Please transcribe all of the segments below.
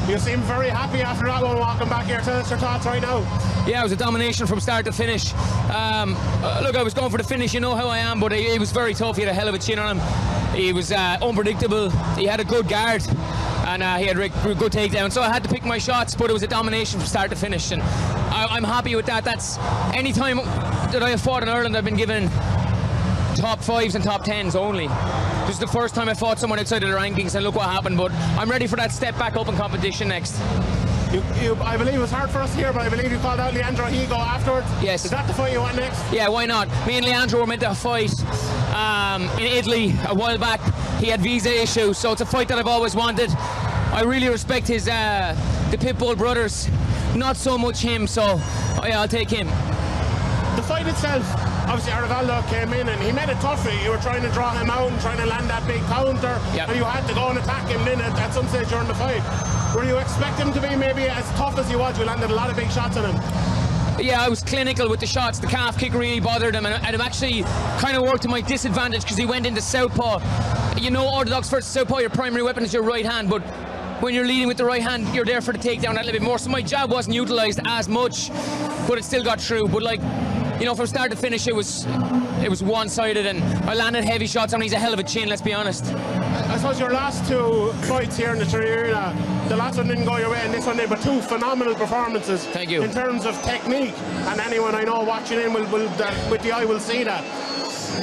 You seem very happy after that one walking back here. Tell us your thoughts right now. Yeah, it was a domination from start to finish. Look, I was going for the finish, you know how I am, but he was very tough. He had a hell of a chin on him. He was unpredictable. He had a good guard, and he had a good takedown. So I had to pick my shots, but it was a domination from start to finish, and I'm happy with that. That's any time that I have fought in Ireland, I've been given top 5s and top 10s only. This is the first time I fought someone outside of the rankings, and look what happened. But I'm ready for that step back up in competition next. I believe it was hard for us here, but I believe you called out Leandro Higo afterwards. Yes. Is that the fight you want next? Yeah, why not? Me and Leandro were meant to fight in Italy a while back. He had visa issues, so it's a fight that I've always wanted. I really respect his the Pitbull brothers, not so much him, so yeah, I'll take him. The fight itself, obviously Arivaldo came in and he made it tough for you. You were trying to draw him out and trying to land that big counter, and you had to go and attack him then at some stage during the fight. Were you expecting him to be maybe as tough as he was? You landed a lot of big shots on him. Yeah, I was clinical with the shots. The calf kick really bothered him, and it actually kind of worked to my disadvantage because he went into southpaw. You know, orthodox versus southpaw, your primary weapon is your right hand, but when you're leading with the right hand, you're there for the takedown that little bit more. So my jab wasn't utilised as much, but it still got through. But like, you know, from start to finish, it was one-sided, and I landed heavy shots on him. He's a hell of a chin, let's be honest. I suppose your last two fights here in the arena, the last one didn't go your way and this one did, but two phenomenal performances. Thank you. In terms of technique, and anyone I know watching in will with the eye will see that.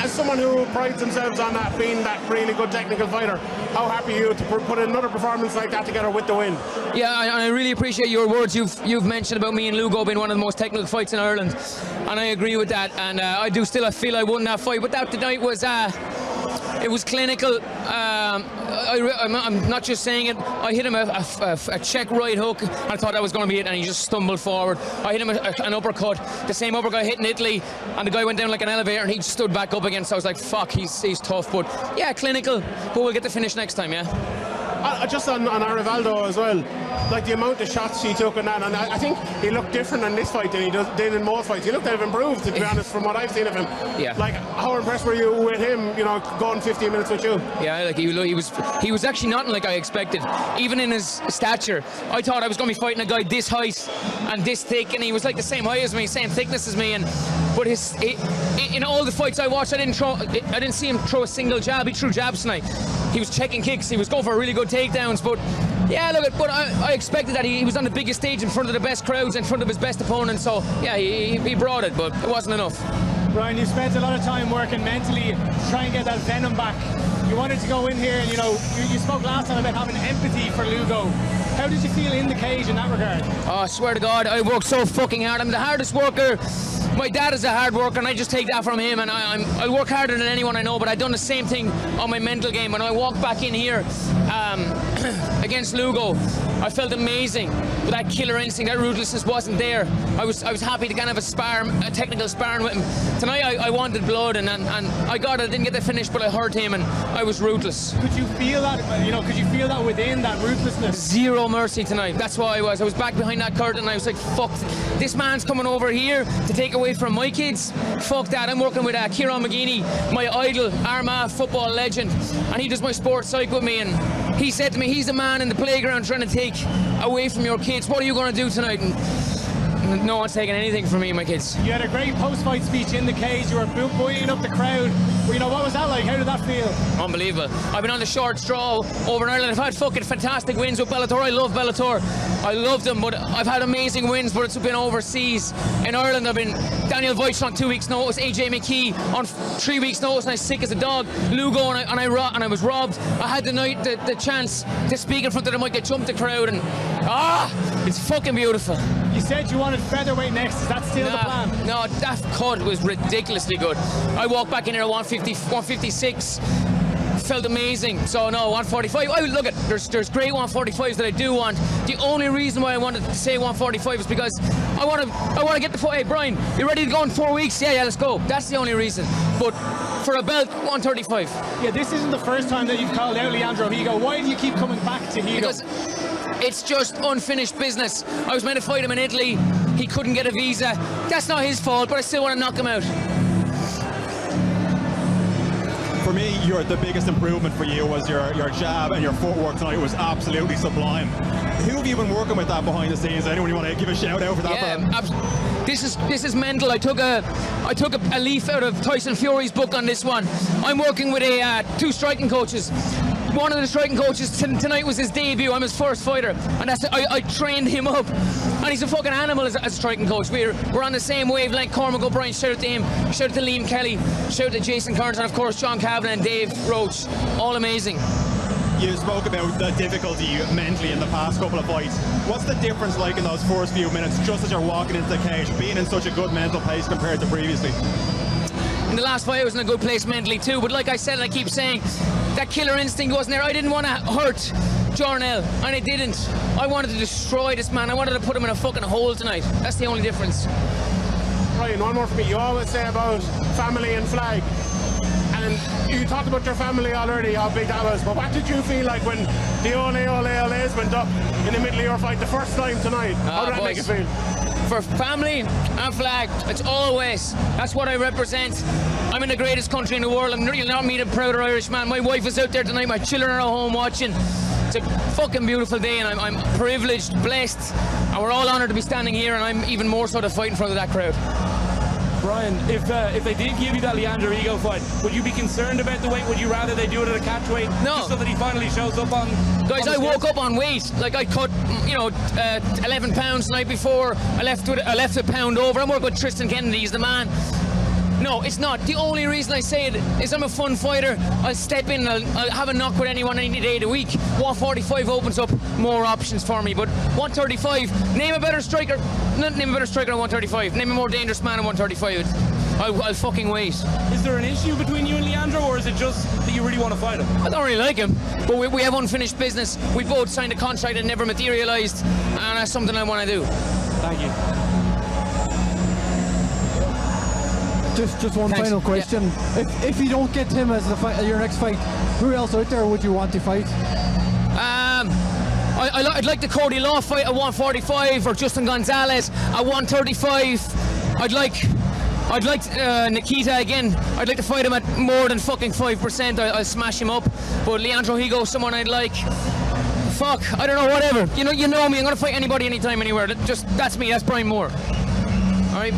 As someone who prides themselves on that, being that really good technical fighter, how happy are you to put another performance like that together with the win? Yeah, and I really appreciate your words you've mentioned about me and Lugo being one of the most technical fights in Ireland, and I agree with that, and I feel I won that fight, but that tonight was it was clinical. I'm not just saying it. I hit him a check right hook, and I thought that was going to be it, and he just stumbled forward. I hit him an uppercut, the same uppercut I hit in Italy, and the guy went down like an elevator, and he just stood back up again. So I was like, fuck, he's tough. But yeah, clinical. But we'll get the finish next time, yeah. Just on Arivaldo as well, like the amount of shots he took in that, and I think he looked different in this fight than he did in most fights. He looked to have improved, to be honest, from what I've seen of him. Yeah. Like, how impressed were you with him, you know, going 15 minutes with you? Yeah, like he was actually nothing like I expected. Even in his stature, I thought I was going to be fighting a guy this height and this thick, and he was like the same height as me, same thickness as me, but in all the fights I watched, I didn't see him throw a single jab. He threw jabs tonight. He was checking kicks. He was going for really good takedowns. But yeah, look, but I expected that. He was on the biggest stage in front of the best crowds, in front of his best opponents. So yeah, he brought it, but it wasn't enough. Brian, you spent a lot of time working mentally to try and get that venom back. You wanted to go in here, and you spoke last time about having empathy for Lugo. How did you feel in the cage in that regard? Oh, I swear to God, I worked so fucking hard. I'm the hardest worker. My dad is a hard worker, and I just take that from him, and I work harder than anyone I know, but I've done the same thing on my mental game. When I walked back in here against Lugo, I felt amazing. But that killer instinct, that ruthlessness wasn't there. I was happy to kind of have a technical sparring with him. Tonight I wanted blood, and I got it. I didn't get the finish, but I hurt him, and I was ruthless. Could you feel that, could you feel that within that ruthlessness? Zero mercy tonight. That's why I was back behind that curtain, and I was like, fuck, this man's coming over here to take away from my kids. Fuck that. I'm working with Kieran McGeaney, my idol, Armagh football legend, and he does my sports psych with me, and he said to me, he's the man in the playground trying to take away from your kids. What are you going to do tonight? And no one's taking anything from me and my kids. You had a great post-fight speech in the cage. You were buoying up the crowd. What was that like? How did that feel? Unbelievable. I've been on the short straw over in Ireland. I've had fucking fantastic wins with Bellator. I love Bellator. I love them, but I've had amazing wins, but it's been overseas. In Ireland, I've been Daniel Vaish on 2 weeks' notice, AJ McKee on 3 weeks' notice, and I was sick as a dog. Lugo, and I was robbed. I had the chance to speak in front of the mic. I jumped the crowd, and it's fucking beautiful. You said you wanted featherweight next. Is that still the plan? No, that cut was ridiculously good. I walked back in here at 156. Felt amazing. So no, 145. Look at there's great 145s that I do want. The only reason why I wanted to say 145 is because I want to get the fight. Hey Brian, you ready to go in 4 weeks? Yeah, let's go. That's the only reason. But for a belt, 135. Yeah, this isn't the first time that you've called out Leandro Higo. Why do you keep coming back to Higo? Because it's just unfinished business. I was meant to fight him in Italy. He couldn't get a visa. That's not his fault, but I still want to knock him out. For me, the biggest improvement for you was your jab and your footwork tonight was absolutely sublime. Who have you been working with that behind the scenes? Anyone you want to give a shout out for that? Yeah, this is mental. I took a leaf out of Tyson Fury's book on this one. I'm working with two striking coaches. One of the striking coaches tonight was his debut. I'm his first fighter, and I trained him up, and he's a fucking animal as a striking coach. We're on the same wavelength. Cormac O'Brien, shout out to him. Shout out to Liam Kelly. Shout out to Jason Kearns, and of course John Kavanagh and Dave Roach. All amazing. You spoke about the difficulty mentally in the past couple of fights. What's the difference like in those first few minutes, just as you're walking into the cage, being in such a good mental pace compared to previously? In the last fight I was in a good place mentally too, but like I said and I keep saying, that killer instinct wasn't there. I didn't want to hurt Jarnell, and I didn't. I wanted to destroy this man. I wanted to put him in a fucking hole tonight. That's the only difference. Ryan, one more for me. You always say about family and flag, and you talked about your family already, how big that was, but what did you feel like when the ole went up in the middle of your fight the first time tonight? How did that make you feel? For family and flag, it's always, that's what I represent. I'm in the greatest country in the world. I'm really not meeting a prouder Irish man. My wife is out there tonight, my children are at home watching. It's a fucking beautiful day, and I'm privileged, blessed, and we're all honoured to be standing here, and I'm even more so to fight in front of that crowd. Brian, if they did give you that Leandro Higo fight, would you be concerned about the weight? Would you rather they do it at a catch weight? No. Just so that he finally shows up on... Guys, I woke up on weight. Like, I cut, 11 pounds the night before. I left a pound over. I'm working with Tristan Kennedy. He's the man. No, it's not. The only reason I say it is I'm a fun fighter. I'll step in, I'll have a knock with anyone any day of the week. 145 opens up more options for me, but 135, name a better striker. Not name a better striker at 135. Name a more dangerous man at 135. I'll fucking wait. Is there an issue between you and Leandro, or is it just that you really want to fight him? I don't really like him, but we have unfinished business. We both signed a contract that never materialised, and that's something I want to do. Thank you. Just one Thanks. final question. Yeah. If you don't get him as your next fight, who else out there would you want to fight? I'd like the Cody Law fight at 145, or Justin Gonzalez at 135. I'd like Nikita again. I'd like to fight him at more than fucking 5%. I'll smash him up. But Leandro Higo, someone I'd like. Fuck, I don't know, whatever. You know me. I'm gonna fight anybody, anytime, anywhere. That's me. That's Brian Moore. All right.